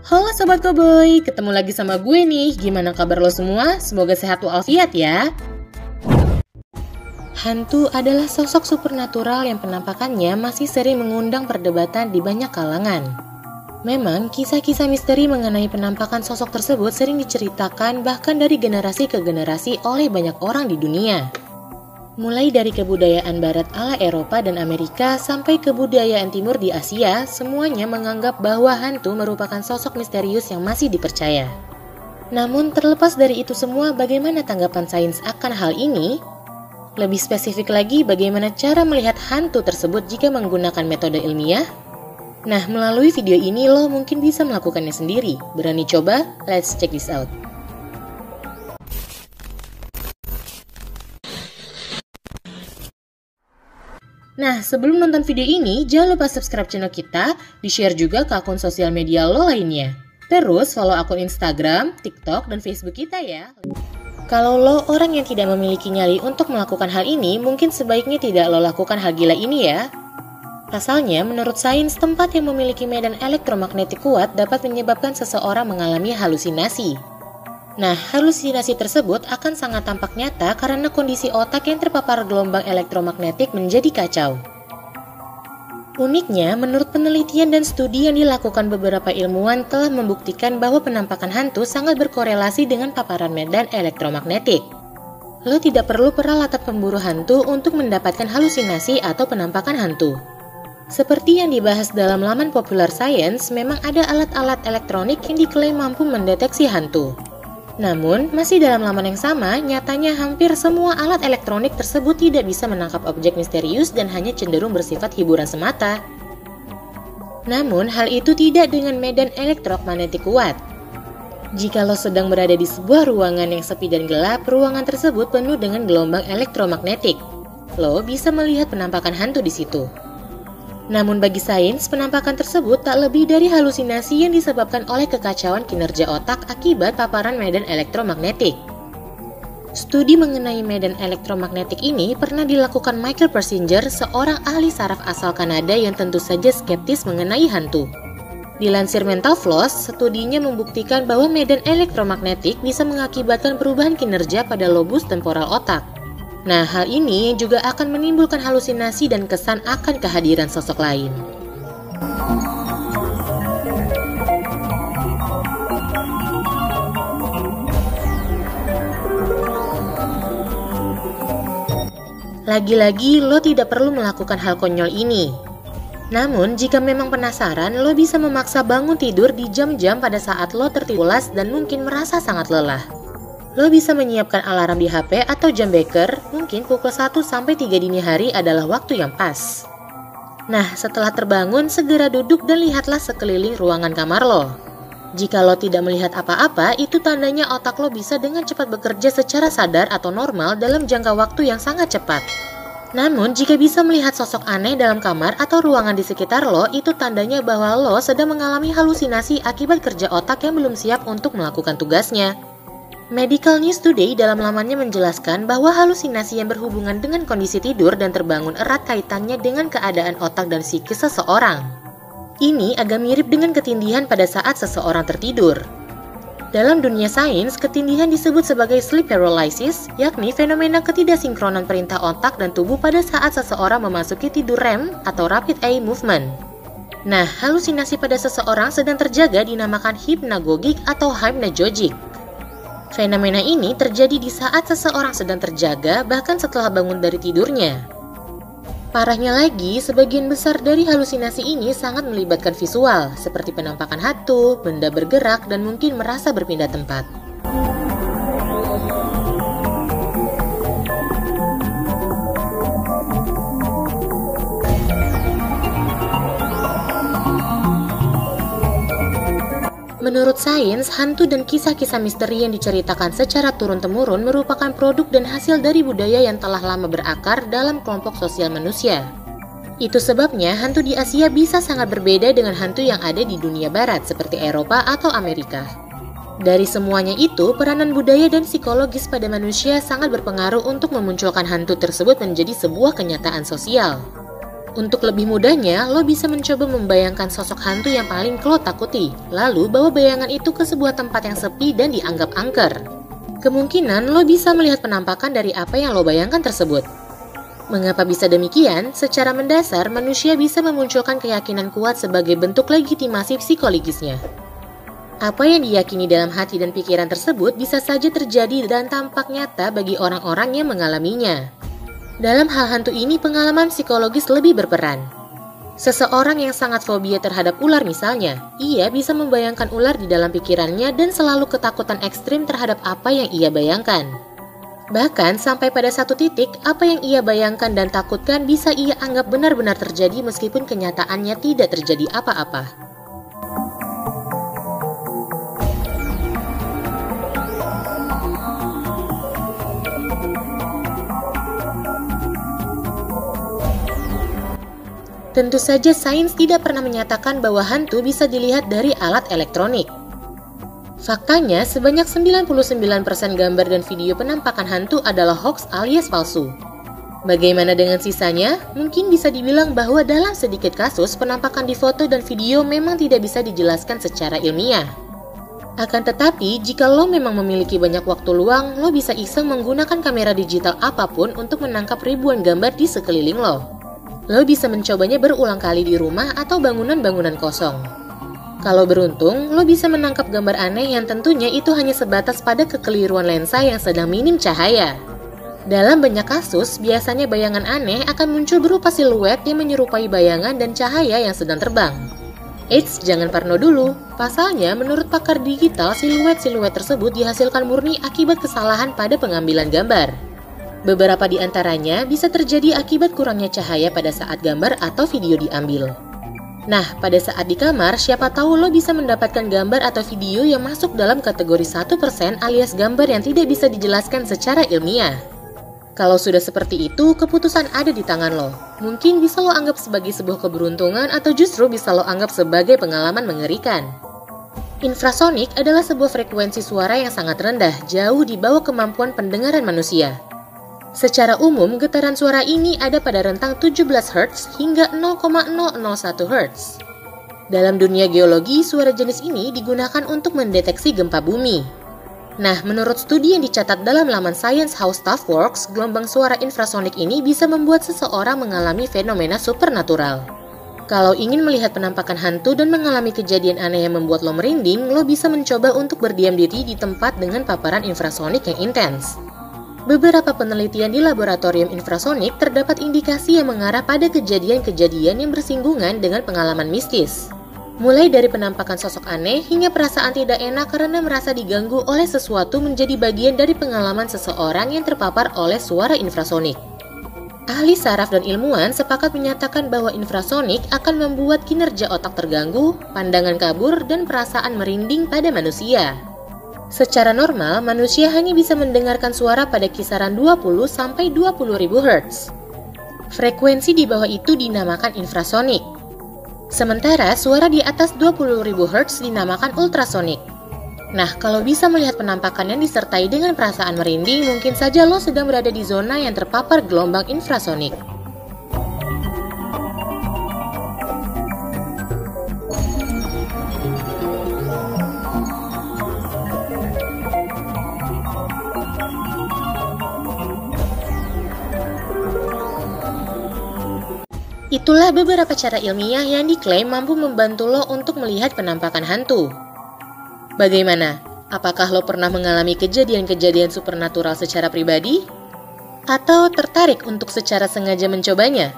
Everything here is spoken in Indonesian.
Halo Sobat Koboi, ketemu lagi sama gue nih. Gimana kabar lo semua? Semoga sehat walafiat ya. Hantu adalah sosok supernatural yang penampakannya masih sering mengundang perdebatan di banyak kalangan. Memang, kisah-kisah misteri mengenai penampakan sosok tersebut sering diceritakan bahkan dari generasi ke generasi oleh banyak orang di dunia. Mulai dari kebudayaan barat ala Eropa dan Amerika sampai kebudayaan timur di Asia, semuanya menganggap bahwa hantu merupakan sosok misterius yang masih dipercaya. Namun terlepas dari itu semua, bagaimana tanggapan sains akan hal ini? Lebih spesifik lagi, bagaimana cara melihat hantu tersebut jika menggunakan metode ilmiah? Nah, melalui video ini lo mungkin bisa melakukannya sendiri. Berani coba? Let's check this out. Nah, sebelum nonton video ini, jangan lupa subscribe channel kita, di-share juga ke akun sosial media lo lainnya. Terus follow akun Instagram, TikTok, dan Facebook kita ya. Kalau lo orang yang tidak memiliki nyali untuk melakukan hal ini, mungkin sebaiknya tidak lo lakukan hal gila ini ya. Pasalnya, menurut sains, tempat yang memiliki medan elektromagnetik kuat dapat menyebabkan seseorang mengalami halusinasi. Nah, halusinasi tersebut akan sangat tampak nyata karena kondisi otak yang terpapar gelombang elektromagnetik menjadi kacau. Uniknya, menurut penelitian dan studi yang dilakukan beberapa ilmuwan telah membuktikan bahwa penampakan hantu sangat berkorelasi dengan paparan medan elektromagnetik. Lo tidak perlu peralatan pemburu hantu untuk mendapatkan halusinasi atau penampakan hantu. Seperti yang dibahas dalam laman Popular Science, memang ada alat-alat elektronik yang diklaim mampu mendeteksi hantu. Namun, masih dalam laman yang sama, nyatanya hampir semua alat elektronik tersebut tidak bisa menangkap objek misterius dan hanya cenderung bersifat hiburan semata. Namun, hal itu tidak dengan medan elektromagnetik kuat. Jika lo sedang berada di sebuah ruangan yang sepi dan gelap, ruangan tersebut penuh dengan gelombang elektromagnetik. Lo bisa melihat penampakan hantu di situ. Namun bagi sains, penampakan tersebut tak lebih dari halusinasi yang disebabkan oleh kekacauan kinerja otak akibat paparan medan elektromagnetik. Studi mengenai medan elektromagnetik ini pernah dilakukan Michael Persinger, seorang ahli saraf asal Kanada yang tentu saja skeptis mengenai hantu. Dilansir Mental Floss, studinya membuktikan bahwa medan elektromagnetik bisa mengakibatkan perubahan kinerja pada lobus temporal otak. Nah, hal ini juga akan menimbulkan halusinasi dan kesan akan kehadiran sosok lain. Lagi-lagi, lo tidak perlu melakukan hal konyol ini. Namun, jika memang penasaran, lo bisa memaksa bangun tidur di jam-jam pada saat lo tertiduras dan mungkin merasa sangat lelah. Lo bisa menyiapkan alarm di HP atau jam beker, mungkin pukul 1-3 dini hari adalah waktu yang pas. Nah, setelah terbangun, segera duduk dan lihatlah sekeliling ruangan kamar lo. Jika lo tidak melihat apa-apa, itu tandanya otak lo bisa dengan cepat bekerja secara sadar atau normal dalam jangka waktu yang sangat cepat. Namun, jika bisa melihat sosok aneh dalam kamar atau ruangan di sekitar lo, itu tandanya bahwa lo sedang mengalami halusinasi akibat kerja otak yang belum siap untuk melakukan tugasnya. Medical News Today dalam lamannya menjelaskan bahwa halusinasi yang berhubungan dengan kondisi tidur dan terbangun erat kaitannya dengan keadaan otak dan psikis seseorang. Ini agak mirip dengan ketindihan pada saat seseorang tertidur. Dalam dunia sains, ketindihan disebut sebagai sleep paralysis, yakni fenomena ketidaksinkronan perintah otak dan tubuh pada saat seseorang memasuki tidur REM atau Rapid Eye Movement. Nah, halusinasi pada seseorang sedang terjaga dinamakan hypnagogic atau hypnagogic. Fenomena ini terjadi di saat seseorang sedang terjaga bahkan setelah bangun dari tidurnya. Parahnya lagi, sebagian besar dari halusinasi ini sangat melibatkan visual, seperti penampakan hantu, benda bergerak, dan mungkin merasa berpindah tempat. Menurut sains, hantu dan kisah-kisah misteri yang diceritakan secara turun-temurun merupakan produk dan hasil dari budaya yang telah lama berakar dalam kelompok sosial manusia. Itu sebabnya hantu di Asia bisa sangat berbeda dengan hantu yang ada di dunia barat seperti Eropa atau Amerika. Dari semuanya itu, peranan budaya dan psikologis pada manusia sangat berpengaruh untuk memunculkan hantu tersebut menjadi sebuah kenyataan sosial. Untuk lebih mudahnya, lo bisa mencoba membayangkan sosok hantu yang paling lo takuti, lalu bawa bayangan itu ke sebuah tempat yang sepi dan dianggap angker. Kemungkinan lo bisa melihat penampakan dari apa yang lo bayangkan tersebut. Mengapa bisa demikian? Secara mendasar, manusia bisa memunculkan keyakinan kuat sebagai bentuk legitimasi psikologisnya. Apa yang diyakini dalam hati dan pikiran tersebut bisa saja terjadi dan tampak nyata bagi orang-orang yang mengalaminya. Dalam hal hantu ini, pengalaman psikologis lebih berperan. Seseorang yang sangat fobia terhadap ular misalnya, ia bisa membayangkan ular di dalam pikirannya dan selalu ketakutan ekstrim terhadap apa yang ia bayangkan. Bahkan sampai pada satu titik, apa yang ia bayangkan dan takutkan bisa ia anggap benar-benar terjadi meskipun kenyataannya tidak terjadi apa-apa. Tentu saja sains tidak pernah menyatakan bahwa hantu bisa dilihat dari alat elektronik. Faktanya, sebanyak 99% gambar dan video penampakan hantu adalah hoax alias palsu. Bagaimana dengan sisanya? Mungkin bisa dibilang bahwa dalam sedikit kasus, penampakan di foto dan video memang tidak bisa dijelaskan secara ilmiah. Akan tetapi, jika lo memang memiliki banyak waktu luang, lo bisa iseng menggunakan kamera digital apapun untuk menangkap ribuan gambar di sekeliling lo. Lo bisa mencobanya berulang kali di rumah atau bangunan-bangunan kosong. Kalau beruntung, lo bisa menangkap gambar aneh yang tentunya itu hanya sebatas pada kekeliruan lensa yang sedang minim cahaya. Dalam banyak kasus, biasanya bayangan aneh akan muncul berupa siluet yang menyerupai bayangan dan cahaya yang sedang terbang. Eits, jangan parno dulu. Pasalnya, menurut pakar digital, siluet-siluet tersebut dihasilkan murni akibat kesalahan pada pengambilan gambar. Beberapa di antaranya bisa terjadi akibat kurangnya cahaya pada saat gambar atau video diambil. Nah, pada saat di kamar, siapa tahu lo bisa mendapatkan gambar atau video yang masuk dalam kategori 1% alias gambar yang tidak bisa dijelaskan secara ilmiah. Kalau sudah seperti itu, keputusan ada di tangan lo. Mungkin bisa lo anggap sebagai sebuah keberuntungan atau justru bisa lo anggap sebagai pengalaman mengerikan. Infrasonik adalah sebuah frekuensi suara yang sangat rendah, jauh di bawah kemampuan pendengaran manusia. Secara umum, getaran suara ini ada pada rentang 17 Hz hingga 0,001 Hz. Dalam dunia geologi, suara jenis ini digunakan untuk mendeteksi gempa bumi. Nah, menurut studi yang dicatat dalam laman Science How Stuff Works, gelombang suara infrasonik ini bisa membuat seseorang mengalami fenomena supernatural. Kalau ingin melihat penampakan hantu dan mengalami kejadian aneh yang membuat lo merinding, lo bisa mencoba untuk berdiam diri di tempat dengan paparan infrasonik yang intens. Beberapa penelitian di laboratorium infrasonik terdapat indikasi yang mengarah pada kejadian-kejadian yang bersinggungan dengan pengalaman mistis. Mulai dari penampakan sosok aneh hingga perasaan tidak enak karena merasa diganggu oleh sesuatu menjadi bagian dari pengalaman seseorang yang terpapar oleh suara infrasonik. Ahli saraf dan ilmuwan sepakat menyatakan bahwa infrasonik akan membuat kinerja otak terganggu, pandangan kabur, dan perasaan merinding pada manusia. Secara normal, manusia hanya bisa mendengarkan suara pada kisaran 20-20.000 Hz. Frekuensi di bawah itu dinamakan infrasonik. Sementara suara di atas 20.000 Hz dinamakan ultrasonik. Nah, kalau bisa melihat penampakan yang disertai dengan perasaan merinding, mungkin saja lo sedang berada di zona yang terpapar gelombang infrasonik. Itulah beberapa cara ilmiah yang diklaim mampu membantu lo untuk melihat penampakan hantu. Bagaimana? Apakah lo pernah mengalami kejadian-kejadian supernatural secara pribadi? Atau tertarik untuk secara sengaja mencobanya?